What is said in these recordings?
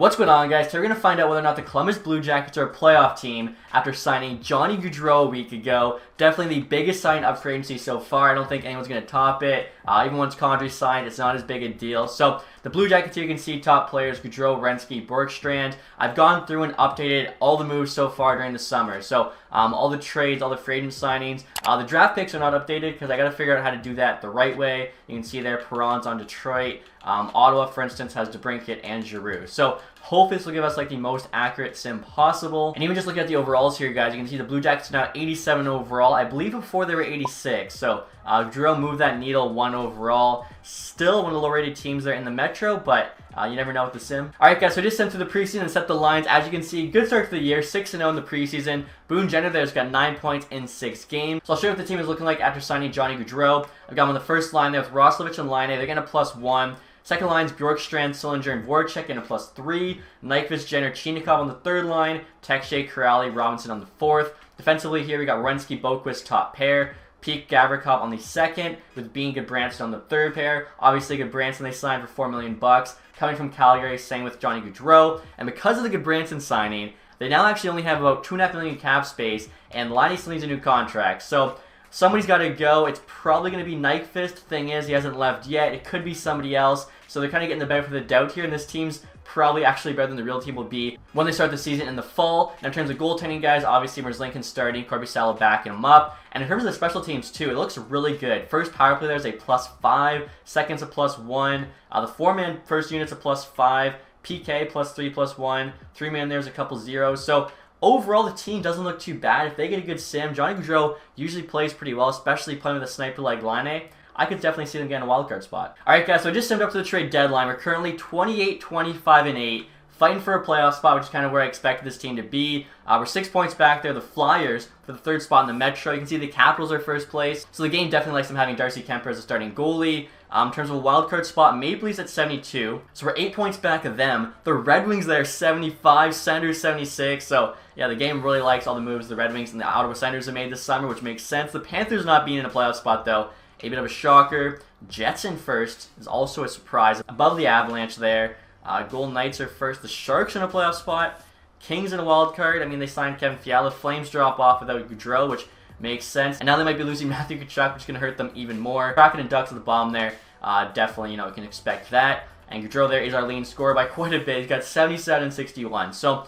What's going on, guys? So we're going to find out whether or not the Columbus Blue Jackets are a playoff team after signing Johnny Gaudreau a week ago. Definitely the biggest sign of free agency so far. I don't think anyone's going to top it. Even once Condrey's signed, it's not as big a deal. So the Blue Jackets here, you can see top players, Gaudreau, Renski, Borkstrand. I've gone through and updated all the moves so far during the summer. So all the trades, all the free agent signings. The draft picks are not updated because I got to figure out how to do that the right way. You can see there, Perron's on Detroit. Ottawa, for instance, has DeBrincat and Giroux. So hopefully this will give us like the most accurate sim possible. And even just looking at the overalls here, guys, you can see the Blue Jackets are now 87 overall. I believe before they were 86. So Gaudreau moved that needle 1 overall. Still one of the low-rated teams there in the Metro, but you never know with the sim. Alright, guys, so I just sent through the preseason and set the lines. As you can see, good start to the year, 6-0 in the preseason. Boone Jenner there's got 9 points in 6 games. So I'll show you what the team is looking like after signing Johnny Gaudreau. I've got him on the first line there with Roslovic and Line. They're getting a +1. Second line's Bjorkstrand, Sillinger, and Voracek in a +3. Nyquist, Jenner, Chinikov on the third line. Texier, Corrali, Robinson on the fourth. Defensively here, we got Renski, Boquist, top pair. Peak, Gavrikov on the second, with Bean, Goodbranson on the third pair. Obviously, Goodbranson they signed for $4 million. Coming from Calgary, same with Johnny Gaudreau. And because of the Goodbranson signing, they now actually only have about $2.5 million cap space, and Laine still needs a new contract. So somebody's got to go. It's probably going to be Nyquist. Thing is, he hasn't left yet. It could be somebody else. So they're kind of getting the benefit of the doubt here, and this team's probably actually better than the real team will be when they start the season in the fall. And in terms of goaltending, guys, obviously Merzlikins starting, Korpisalo backing him up. And in terms of the special teams, too, it looks really good. First power play there is a +5, second's a +1. The 4-man first unit's a +5, PK +3, +1, 3-man there's a couple zeros. So overall, the team doesn't look too bad. If they get a good sim, Johnny Gaudreau usually plays pretty well, especially playing with a sniper like Laine. I could definitely see them getting a wildcard spot. Alright, guys, so I just simmed up to the trade deadline. We're currently 28, 25, and 8. Fighting for a playoff spot, which is kind of where I expected this team to be. We're 6 points back there. The Flyers for the third spot in the Metro. You can see the Capitals are first place. So the game definitely likes them having Darcy Kemper as a starting goalie. In terms of a wildcard spot, Maple Leafs at 72. So we're 8 points back of them. The Red Wings there 75, Senators 76. So yeah, the game really likes all the moves the Red Wings and the Ottawa Senators have made this summer, which makes sense. The Panthers not being in a playoff spot though, a bit of a shocker. Jets in first is also a surprise. Above the Avalanche there. Golden Knights are first. The Sharks in a playoff spot. Kings in a wild card. I mean, they signed Kevin Fiala. Flames drop off without Gaudreau, which makes sense. And now they might be losing Matthew Tkachuk, which is going to hurt them even more. Kraken and Ducks at the bottom there. Definitely, you can expect that. And Gaudreau there is our leading scorer by quite a bit. He's got 77 and 61. So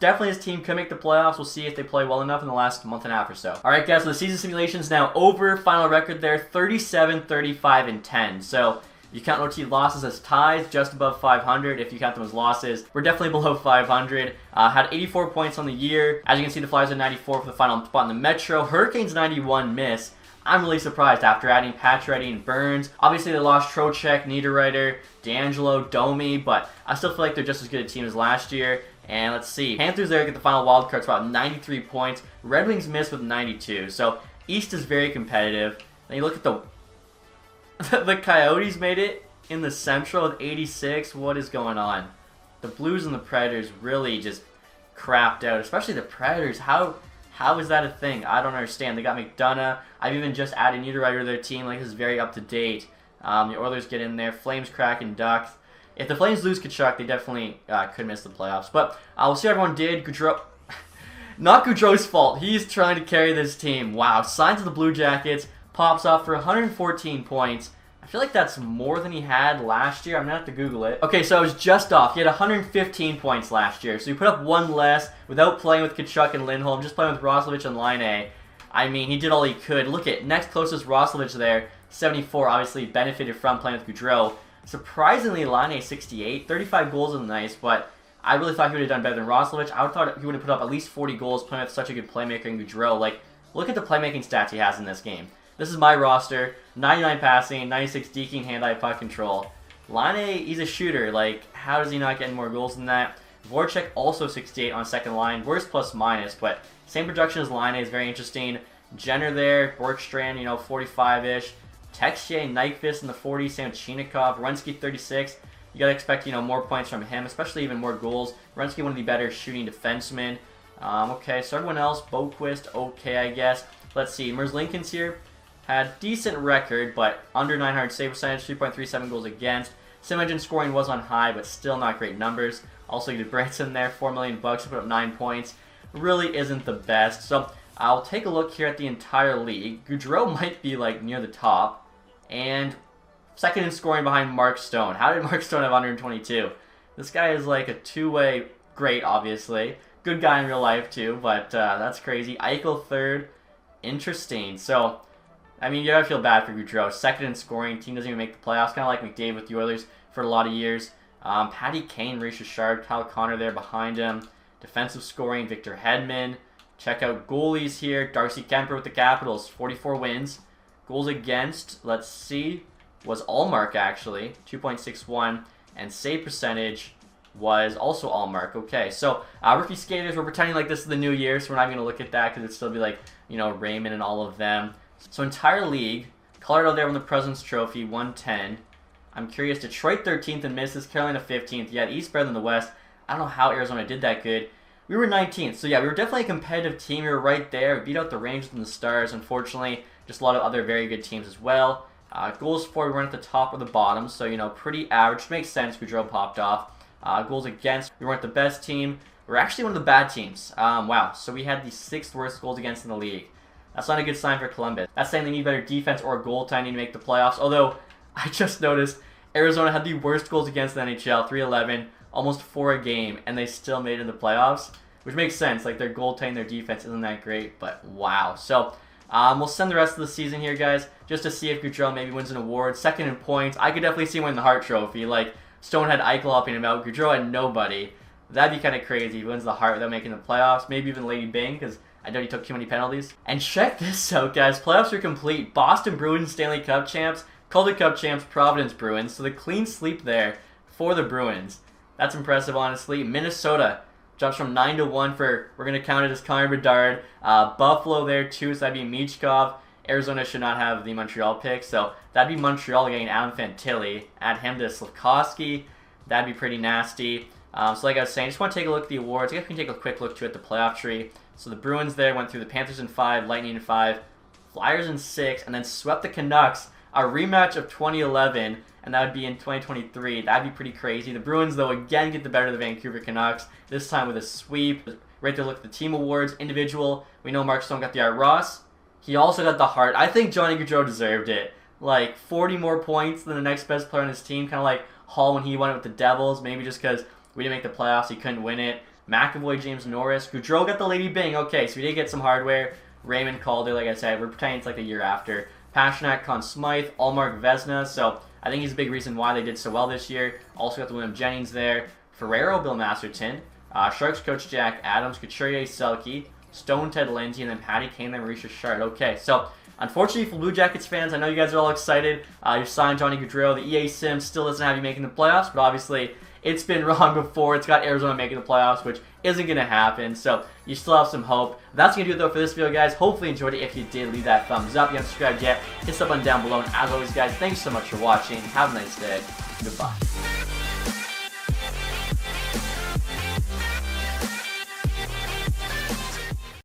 definitely his team could make the playoffs. We'll see if they play well enough in the last month and a half or so. Alright, guys, so the season simulation is now over. Final record there, 37, 35, and 10. So you count OT losses as ties, just above 500. If you count them as losses, we're definitely below 500. Had 84 points on the year. As you can see, the Flyers are 94 for the final spot in the Metro. Hurricanes 91 miss. I'm really surprised after adding Pacioretty and Burns. Obviously, they lost Trocheck, Niederreiter, D'Angelo, Domi, but I still feel like they're just as good a team as last year. And let's see. Panthers there get the final wildcard spot with 93 points. Red Wings miss with 92. So East is very competitive. Then you look at the the Coyotes made it in the Central with 86. What is going on? The Blues and the Predators really just crapped out. Especially the Predators. How is that a thing? I don't understand. They got McDonough. I've even just added Niederreiter to their team. Like, this is very up to date. The Oilers get in there. Flames, Kraken, Ducks. If the Flames lose Tkachuk, they definitely could miss the playoffs. But we'll see how everyone did. Gaudreau, not Gaudreau's fault. He's trying to carry this team. Wow. Signs of the Blue Jackets. Pops off for 114 points. I feel like that's more than he had last year. I'm going to have to Google it. Okay, so I was just off. He had 115 points last year. So he put up one less without playing with Tkachuk and Lindholm, just playing with Roslovic and Laine. I mean, he did all he could. Look at next closest Roslovic there, 74. Obviously benefited from playing with Gaudreau. Surprisingly, Laine 68. 35 goals is nice, but I really thought he would have done better than Roslovic. I would have thought he would have put up at least 40 goals playing with such a good playmaker in Gaudreau. Like, look at the playmaking stats he has in this game. This is my roster. 99 passing, 96 deking, hand-eye puck control. Laine, he's a shooter. Like, how does he not get more goals than that? Voracek also 68 on second line. Worse plus minus, but same production as Laine is very interesting. Jenner there, Borkstrand, 45-ish. Texier, Nyquist in the 40s, same with Chinikov. Renski 36. You gotta expect, more points from him, especially even more goals. Renski, one of the better shooting defensemen. Okay, so everyone else, Boquist, okay, I guess. Let's see, Merzlikins here. Had decent record, but under 900 save percentage, 3.37 goals against. Sim engine scoring was on high, but still not great numbers. Also, you get Branson there, $4 million bucks to put up 9 points. Really isn't the best. So I'll take a look here at the entire league. Gaudreau might be like near the top, and second in scoring behind Mark Stone. How did Mark Stone have 122? This guy is like a two-way great, obviously. Good guy in real life too, but that's crazy. Eichel third. Interesting. So, I mean, you gotta feel bad for Gaudreau. Second in scoring. Team doesn't even make the playoffs. Kind of like McDavid with the Oilers for a lot of years. Patty Kane, Maurice Richard, Kyle Connor there behind him. Defensive scoring, Victor Hedman. Check out goalies here. Darcy Kemper with the Capitals, 44 wins. Goals against, let's see, was Allmark actually, 2.61. And save percentage was also Allmark. Okay, so rookie skaters, we're pretending like this is the new year, so we're not going to look at that because it'd still be like, you know, Raymond and all of them. So entire league, Colorado there won the President's Trophy, 110. I'm curious, Detroit 13th and misses, Carolina 15th. Yeah, the East better than the West. I don't know how Arizona did that good. We were 19th, so yeah, we were definitely a competitive team. We were right there. We beat out the Rangers and the Stars. Unfortunately, just a lot of other very good teams as well. Goals for, we weren't at the top or the bottom, so, you know, pretty average. Makes sense, Gaudreau popped off. Goals against, we weren't the best team. We're actually one of the bad teams. Wow, so we had the 6th worst goals against in the league. That's not a good sign for Columbus. That's saying they need better defense or goaltending to make the playoffs, although I just noticed Arizona had the worst goals against the NHL, 311, almost 4 a game, and they still made it in the playoffs, which makes sense. Like, their goaltending, their defense isn't that great, but wow. So, we'll send the rest of the season here, guys, just to see if Gaudreau maybe wins an award. Second in points. I could definitely see him win the Hart Trophy. Like, Stone had Eichel helping him out. Gaudreau had nobody. That'd be kind of crazy. He wins the Hart without making the playoffs. Maybe even Lady Bing, because I know he took too many penalties. And check this out, guys. Playoffs are complete. Boston Bruins Stanley Cup champs. Calder Cup champs Providence Bruins. So the clean sweep there for the Bruins. That's impressive, honestly. Minnesota jumps from 9-1 for, we're going to count it as Connor Bedard. Buffalo there too, so that'd be Michkov. Arizona should not have the Montreal pick, so that'd be Montreal getting Adam Fantilli. Add him to Slavkovsky. That'd be pretty nasty. So like I was saying, just want to take a look at the awards. I guess we can take a quick look too at the playoff tree. So the Bruins there went through the Panthers in 5, Lightning in 5, Flyers in 6, and then swept the Canucks. A rematch of 2011, and that would be in 2023. That'd be pretty crazy. The Bruins, though, again get the better of the Vancouver Canucks, this time with a sweep. Right there, look at the team awards. Individual, we know Mark Stone got the Art Ross. He also got the Hart. I think Johnny Gaudreau deserved it. Like, 40 more points than the next best player on his team. Kind of like Hall when he won it with the Devils. Maybe just because we didn't make the playoffs, he couldn't win it. McAvoy, James Norris. Gaudreau got the Lady Bing. Okay, so we did get some hardware. Raymond Calder, like I said, we're pretending it's like a year after. Pasternak, Conn Smythe, Allmark, Vezina. So I think he's a big reason why they did so well this year. Also got the William Jennings there. Ferrero, Bill Masterton. Sharks coach Jack Adams, Couturier, Selke, Stone, Ted Lindsay, and then Patty Kane and Maurice Richard. Okay, so unfortunately for Blue Jackets fans, I know you guys are all excited. You signed Johnny Gaudreau. The EA Sim still doesn't have you making the playoffs, but obviously it's been wrong before. It's got Arizona making the playoffs, which isn't going to happen. So you still have some hope. That's going to do it, though, for this video, guys. Hopefully you enjoyed it. If you did, leave that thumbs up. If you haven't subscribed yet, hit the button down below. And as always, guys, thanks so much for watching. Have a nice day. Goodbye.